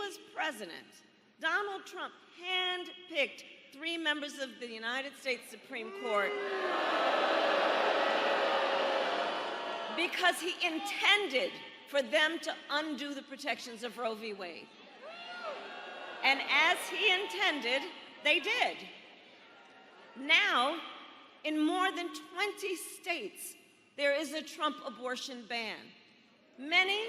was president, Donald Trump handpicked 3 members of the United States Supreme Court because he intended for them to undo the protections of Roe v. Wade. And as he intended, they did. Now, in more than 20 states, there is a Trump abortion ban. Many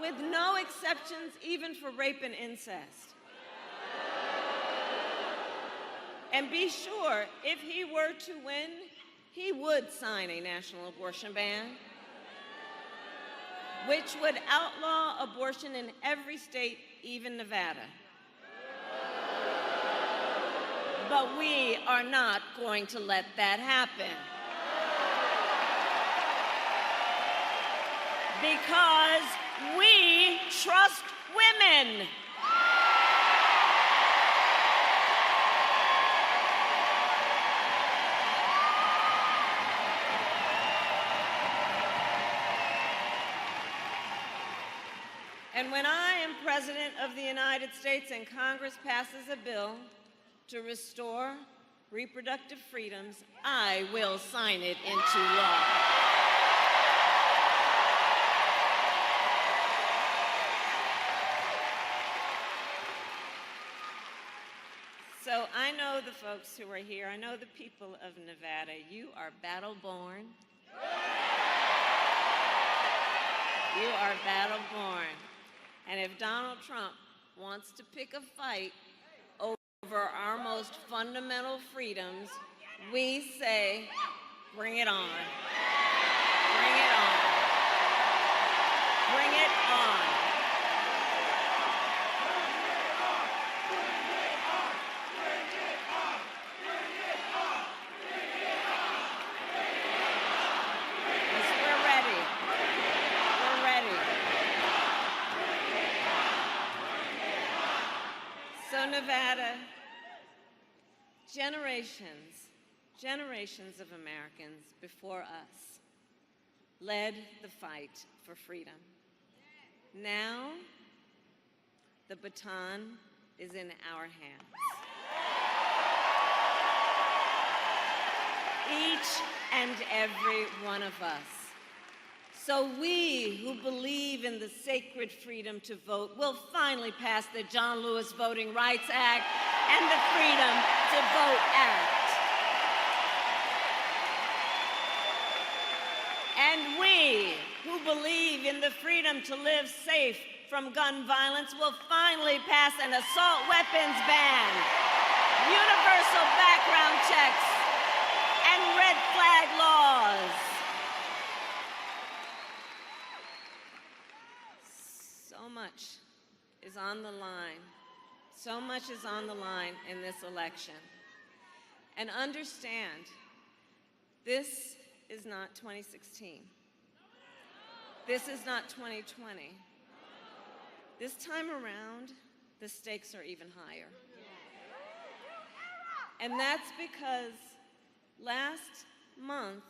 with no exceptions even for rape and incest. And be sure, if he were to win, he would sign a national abortion ban, which would outlaw abortion in every state, even Nevada. But we are not going to let that happen. Because we trust women. And when I am President of the United States and Congress passes a bill to restore reproductive freedoms, I will sign it into law. So I know the folks who are here. I know the people of Nevada. You are battle-born. You are battle-born. And if Donald Trump wants to pick a fight over our most fundamental freedoms, we say, bring it on. Bring it on. Bring it on. So Nevada, generations of Americans before us led the fight for freedom. Now, the baton is in our hands. Each and every one of us. So we who believe in the sacred freedom to vote will finally pass the John Lewis Voting Rights Act and the Freedom to Vote Act. And we who believe in the freedom to live safe from gun violence will finally pass an assault weapons ban, universal background checks, and red flag laws. So much is on the line. So much is on the line in this election. And understand, this is not 2016. This is not 2020. This time around, the stakes are even higher. And that's because last month,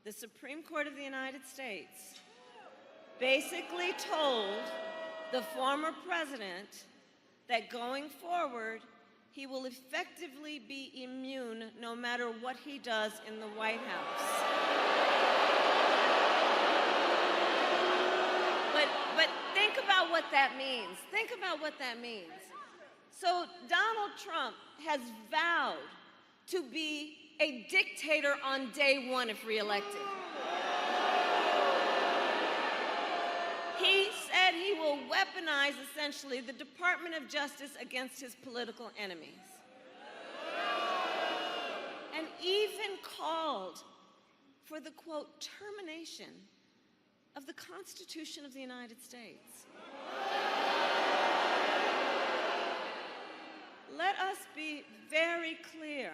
the Supreme Court of the United States basically told the former president that going forward, he will effectively be immune no matter what he does in the White House. But think about what that means. Think about what that means. So Donald Trump has vowed to be a dictator on day one if reelected. He said he will weaponize, essentially, the Department of Justice against his political enemies. And even called for the, quote, termination of the Constitution of the United States. Let us be very clear.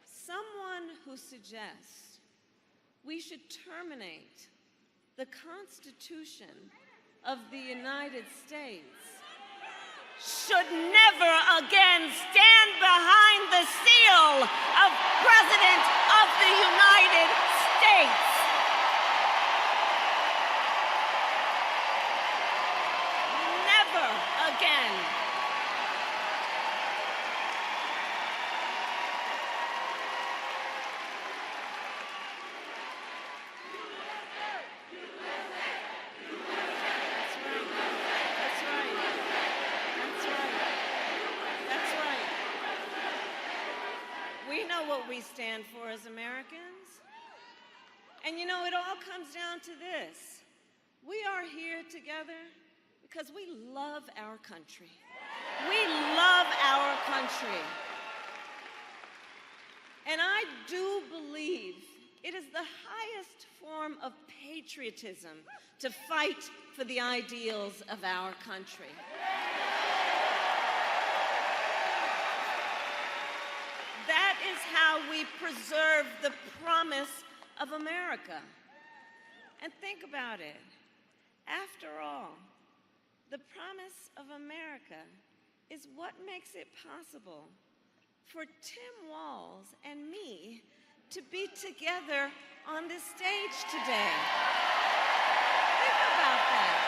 Someone who suggests we should terminate the Constitution of the United States should never again stand behind the seal of President of the United States. Never. We know what we stand for as Americans. And you know, it all comes down to this. We are here together because we love our country. We love our country. And I do believe it is the highest form of patriotism to fight for the ideals of our country. That is how we preserve the promise of America. And think about it. After all, the promise of America is what makes it possible for Tim Walz and me to be together on this stage today. Think about that.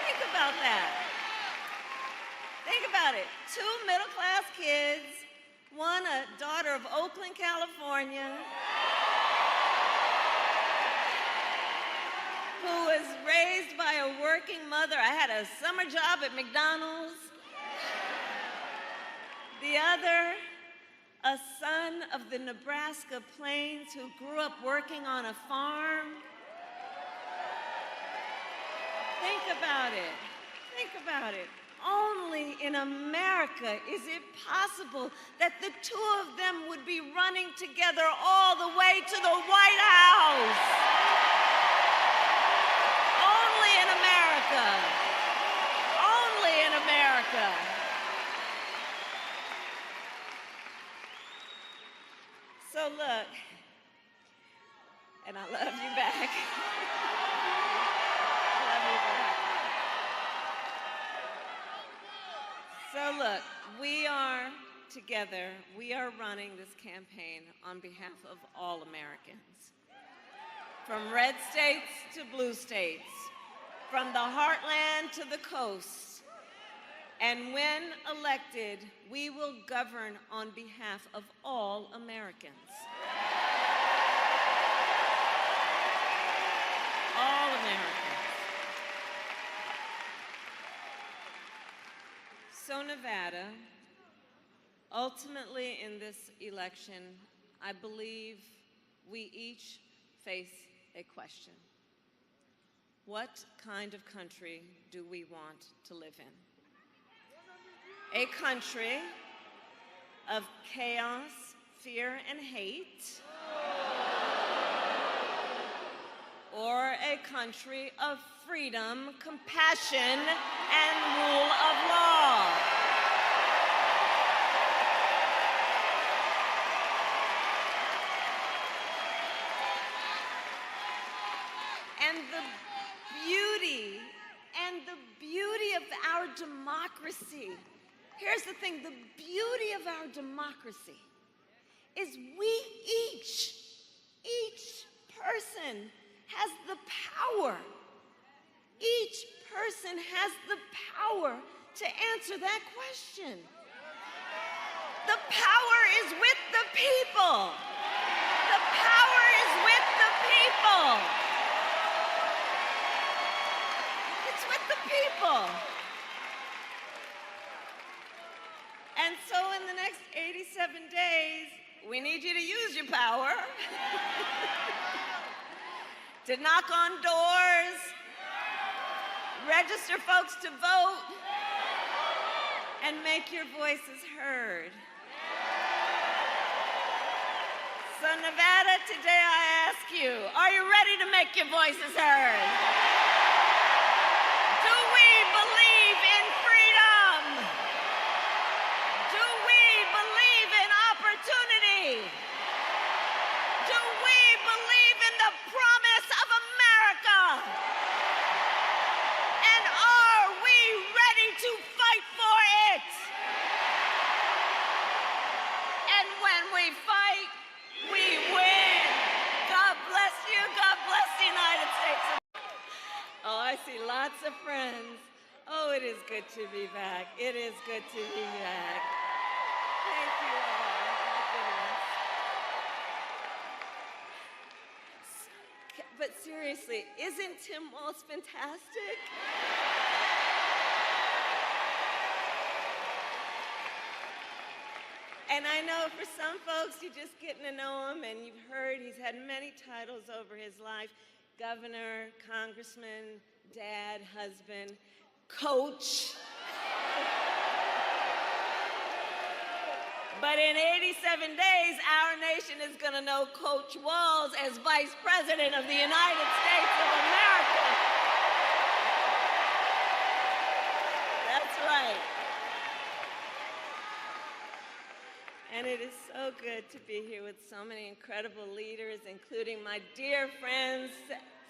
Think about that. Think about it. 2 middle-class kids, one a daughter of Oakland, California, who was raised by a working mother. I had a summer job at McDonald's. The other, a son of the Nebraska plains who grew up working on a farm. Think about it. Think about it. Only in America is it possible that the two of them would be running together all the way to the White House. Only in America. Only in America. So look, and I love you back. I love you back. So look, we are together, we are running this campaign on behalf of all Americans. From red states to blue states, from the heartland to the coast. And when elected, we will govern on behalf of all Americans. All Americans. So Nevada, ultimately in this election, I believe we each face a question. What kind of country do we want to live in? A country of chaos, fear, and hate, or a country of freedom, compassion, and rule of law? And the beauty of our democracy. Here's the thing, the beauty of our democracy is each person has the power. Each person has the power to answer that question. The power is with the people. The power is with the people. It's with the people. And so in the next 87 days, we need you to use your power to knock on doors, register folks to vote, and make your voices heard. So Nevada, today I ask you, are you ready to make your voices heard? Do we believe in freedom? Do we believe in opportunity? Do we believe in the promise of America? And are we ready to fight for it? And when we fight, we win. God bless you. God bless the United States. Oh, I see lots of friends. Oh, it is good to be back. It is good to be back. Thank you all. My goodness. But seriously, isn't Tim Walz fantastic? And I know for some folks, you're just getting to know him, and you've heard he's had many titles over his life: governor, congressman, dad, husband, coach. But in 87 days, our nation is going to know Coach Walz as Vice President of the United States of America. That's right. And it is so good to be here with so many incredible leaders, including my dear friends,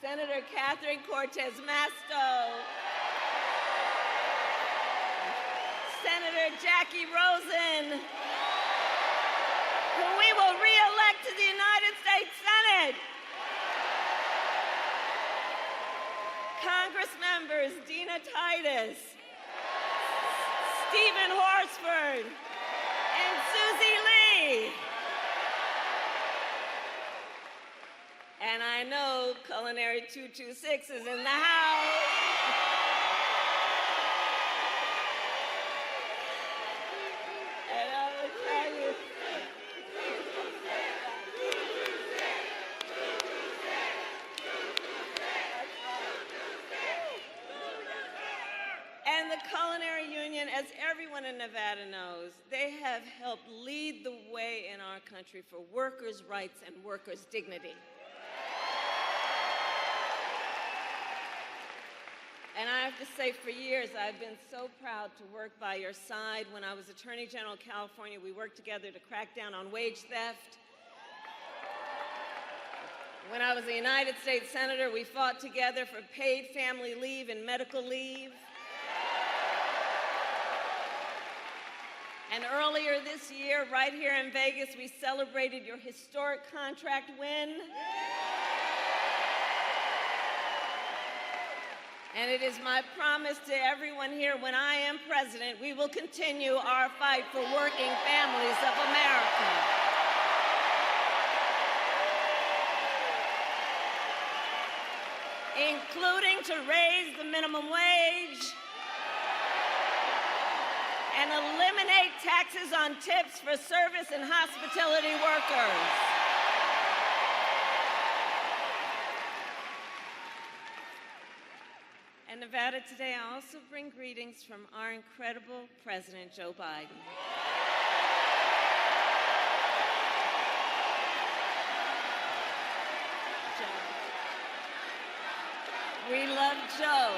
Senator Catherine Cortez Masto, Senator Jackie Rosen, who we will re-elect to the United States Senate. Congress members Dina Titus, Stephen Horsford, and Susie Lee. And I know Culinary 226 is in the house. And I will tell you, and the Culinary Union, as everyone in Nevada knows, they have helped lead the way in our country for workers' rights and workers' dignity. And I have to say, for years, I've been so proud to work by your side. When I was Attorney General of California, we worked together to crack down on wage theft. When I was a United States Senator, we fought together for paid family leave and medical leave. And earlier this year, right here in Vegas, we celebrated your historic contract win. And it is my promise to everyone here, when I am president, we will continue our fight for working families of America. Including to raise the minimum wage and eliminate taxes on tips for service and hospitality workers. And Nevada, today I also bring greetings from our incredible President, Joe Biden. Joe. We love Joe.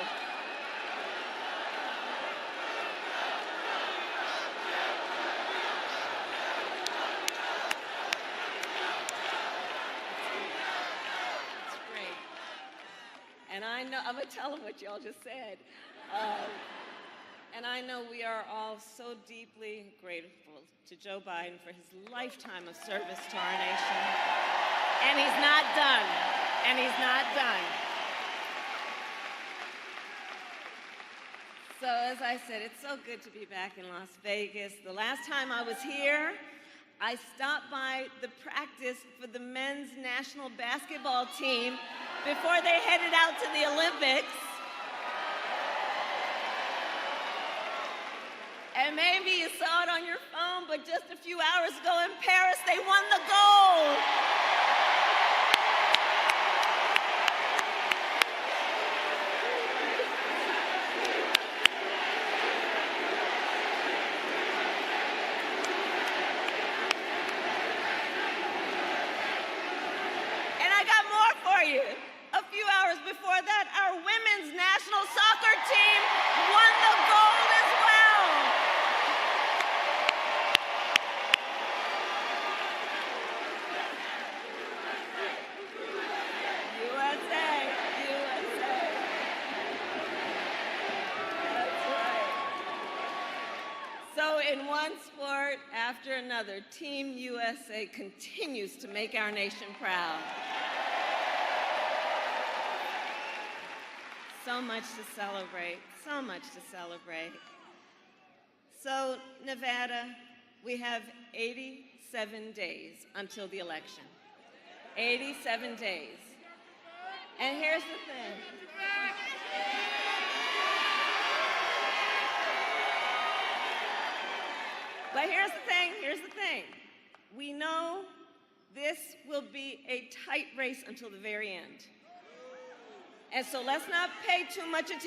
And I know, I'm going to tell them what y'all just said. And I know we are all so deeply grateful to Joe Biden for his lifetime of service to our nation. And he's not done. And he's not done. So as I said, it's so good to be back in Las Vegas. The last time I was here, I stopped by the practice for the men's national basketball team before they headed out to the Olympics. And maybe you saw it on your phone, but just a few hours ago in Paris, they won the gold. A few hours before that, our women's national soccer team won the gold as well. USA, USA. That's right. So in one sport after another, Team USA continues to make our nation proud. So much to celebrate, so much to celebrate. So, Nevada, we have 87 days until the election. 87 days. And here's the thing. But But here's the thing. We know this will be a tight race until the very end. And so let's not pay too much attention